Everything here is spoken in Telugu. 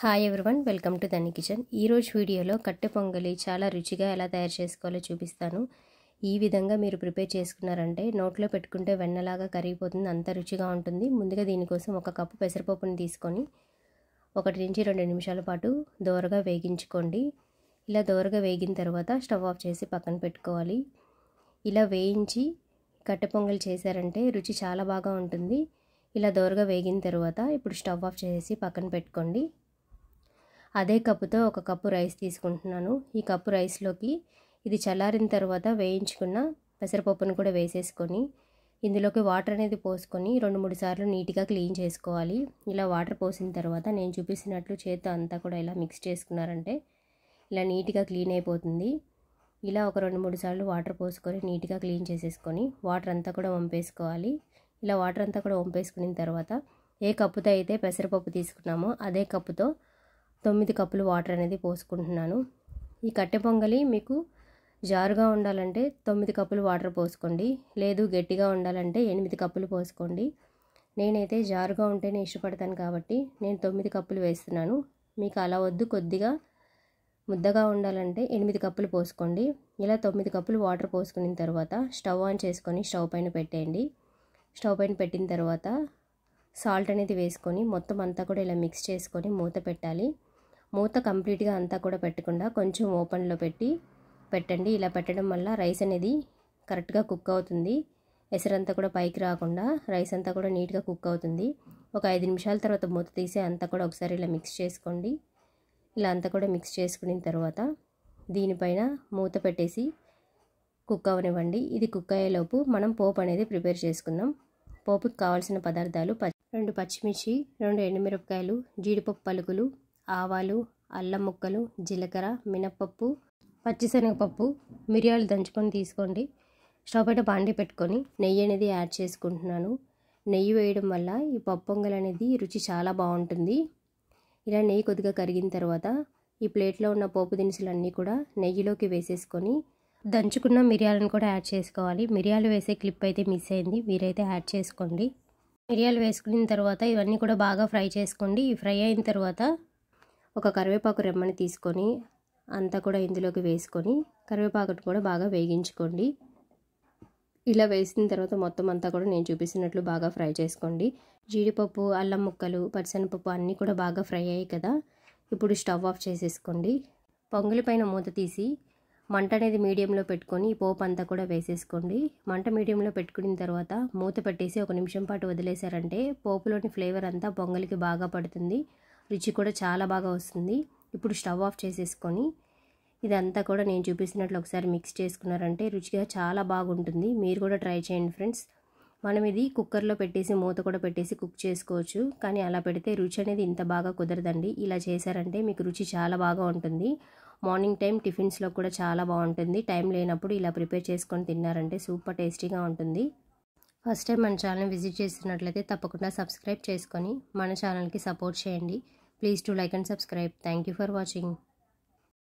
Hi everyone, welcome to Dhani kitchen. ఈరోజు వీడియోలో కట్టె పొంగలి చాలా రుచిగా ఎలా తయారు చేసుకోవాలో చూపిస్తాను. ఈ విధంగా మీరు ప్రిపేర్ చేసుకున్నారంటే నోట్లో పెట్టుకుంటే వెన్నలాగా కరిగిపోతుంది, అంత రుచిగా ఉంటుంది. ముందుగా దీనికోసం ఒక కప్పు పెసరపప్పుని తీసుకొని 1 నుంచి 2 నిమిషాల పాటు దోరగా వేగించుకోండి. ఇలా దోరగా వేగిన తర్వాత స్టవ్ ఆఫ్ చేసి పక్కన పెట్టుకోవాలి. ఇలా వేయించి కట్టె పొంగలి చేశారంటే రుచి చాలా బాగా ఉంటుంది. ఇలా దోరగా వేగిన తర్వాత ఇప్పుడు స్టవ్ ఆఫ్ చేసి పక్కన పెట్టుకోండి. అదే కప్పుతో 1 కప్పు రైస్ తీసుకుంటున్నాను. ఈ కప్పు రైస్లోకి ఇది చల్లారిన తర్వాత వేయించుకున్న పెసరపప్పును కూడా వేసేసుకొని ఇందులోకి వాటర్ అనేది పోసుకొని 2-3 సార్లు నీట్గా క్లీన్ చేసుకోవాలి. ఇలా వాటర్ పోసిన తర్వాత నేను చూపిస్తున్నట్లు చేత్తో అంతా కూడా ఇలా మిక్స్ చేసుకున్నారంటే ఇలా నీట్గా క్లీన్ అయిపోతుంది. ఇలా ఒక 2-3 సార్లు వాటర్ పోసుకొని నీట్గా క్లీన్ చేసేసుకొని వాటర్ అంతా కూడా వంపేసుకోవాలి. ఇలా వాటర్ అంతా కూడా వంపేసుకున్న తర్వాత ఏ కప్పుతో అయితే పెసరపప్పు తీసుకున్నామో అదే కప్పుతో 9 కప్పులు వాటర్ అనేది పోసుకుంటున్నాను. ఈ కట్టె పొంగలి మీకు జారుగా ఉండాలంటే 9 కప్పులు వాటర్ పోసుకోండి, లేదు గట్టిగా ఉండాలంటే 8 కప్పులు పోసుకోండి. నేనైతే జారుగా ఉంటేనే ఇష్టపడతాను కాబట్టి నేను 9 కప్పులు వేస్తున్నాను. మీకు అలా వద్దు, కొద్దిగా ముద్దగా ఉండాలంటే 8 కప్పులు పోసుకోండి. ఇలా 9 కప్పులు వాటర్ పోసుకున్న తర్వాత స్టవ్ ఆన్ చేసుకొని స్టవ్ పైన పెట్టేయండి. స్టవ్ పైన పెట్టిన తర్వాత సాల్ట్ అనేది వేసుకొని మొత్తం అంతా కూడా ఇలా మిక్స్ చేసుకొని మూత పెట్టాలి. మూత కంప్లీట్గా అంతా కూడా పెట్టకుండా కొంచెం ఓపెన్లో పెట్టండి. ఇలా పెట్టడం వల్ల రైస్ అనేది కరెక్ట్గా కుక్ అవుతుంది. ఎసరంతా కూడా పైకి రాకుండా రైస్ అంతా కూడా నీట్గా కుక్ అవుతుంది. ఒక 5 నిమిషాల తర్వాత మూత తీసి అంతా కూడా ఒకసారి ఇలా మిక్స్ చేసుకోండి. ఇలా అంతా కూడా మిక్స్ చేసుకున్న తర్వాత దీనిపైన మూత పెట్టేసి కుక్ అవనివ్వండి. ఇది కుక్ అయ్యేలోపు మనం పోపు అనేది ప్రిపేర్ చేసుకుందాం. పోపుకి కావాల్సిన పదార్థాలు 2 పచ్చిమిర్చి, 2 ఎండుమిరపకాయలు, జీడిపప్పు పలుకులు, ఆవాలు, అల్లం ముక్కలు, జీలకర్ర, మినప్పప్పు, పచ్చిశనగపప్పు, మిరియాలు దంచుకొని తీసుకోండి. స్టవ్ పైన బాండి పెట్టుకొని నెయ్యి అనేది యాడ్ చేసుకుంటున్నాను. నెయ్యి వేయడం వల్ల ఈ పప్పు పొంగల్ అనేది రుచి చాలా బాగుంటుంది. ఇలా నెయ్యి కొద్దిగా కరిగిన తర్వాత ఈ ప్లేట్లో ఉన్న పోపు దినుసులన్నీ కూడా నెయ్యిలోకి వేసేసుకొని దంచుకున్న మిరియాలను కూడా యాడ్ చేసుకోవాలి. మిరియాలు వేసే క్లిప్ అయితే మిస్ అయింది, మీరైతే యాడ్ చేసుకోండి. మిరియాలు వేసుకున్న తర్వాత ఇవన్నీ కూడా బాగా ఫ్రై చేసుకోండి. ఈ ఫ్రై అయిన తర్వాత ఒక కరివేపాకు రెమ్మని తీసుకొని అంతా కూడా ఇందులోకి వేసుకొని కరివేపాకును కూడా బాగా వేగించుకోండి. ఇలా వేసిన తర్వాత మొత్తం అంతా కూడా నేను చూపిస్తున్నట్లు బాగా ఫ్రై చేసుకోండి. జీడిపప్పు, అల్లం ముక్కలు, పచ్చిశనగపప్పు అన్నీ కూడా బాగా ఫ్రై అయ్యాయి కదా. ఇప్పుడు స్టవ్ ఆఫ్ చేసేసుకోండి. పొంగలి పైన మూత తీసి మంట అనేది మీడియంలో పెట్టుకొని ఈ పోపు అంతా కూడా వేసేసుకోండి. మంట మీడియంలో పెట్టుకున్న తర్వాత మూత పెట్టేసి 1 నిమిషం పాటు వదిలేశారంటే పోపులోని ఫ్లేవర్ అంతా పొంగలికి బాగా పడుతుంది, రుచి కూడా చాలా బాగా వస్తుంది. ఇప్పుడు స్టవ్ ఆఫ్ చేసేసుకొని ఇదంతా కూడా నేను చూపిస్తున్నట్లు ఒకసారి మిక్స్ చేసుకున్నారంటే రుచిగా చాలా బాగుంటుంది. మీరు కూడా ట్రై చేయండి ఫ్రెండ్స్. మనం ఇది కుక్కర్లో పెట్టేసి మూత కూడా పెట్టేసి కుక్ చేసుకోవచ్చు, కానీ అలా పెడితే రుచి అనేది ఇంత బాగా కుదరదండి. ఇలా చేశారంటే మీకు రుచి చాలా బాగా ఉంటుంది. మార్నింగ్ టైం టిఫిన్స్లో కూడా చాలా బాగుంటుంది. టైం లేనప్పుడు ఇలా ప్రిపేర్ చేసుకొని తిన్నారంటే సూపర్ టేస్టీగా ఉంటుంది. ఫస్ట్ టైం మన ఛానల్ని విజిట్ చేస్తున్నట్లయితే తప్పకుండా సబ్స్క్రైబ్ చేసుకొని మన ఛానల్కి సపోర్ట్ చేయండి. Please to like and subscribe. Thank you for watching.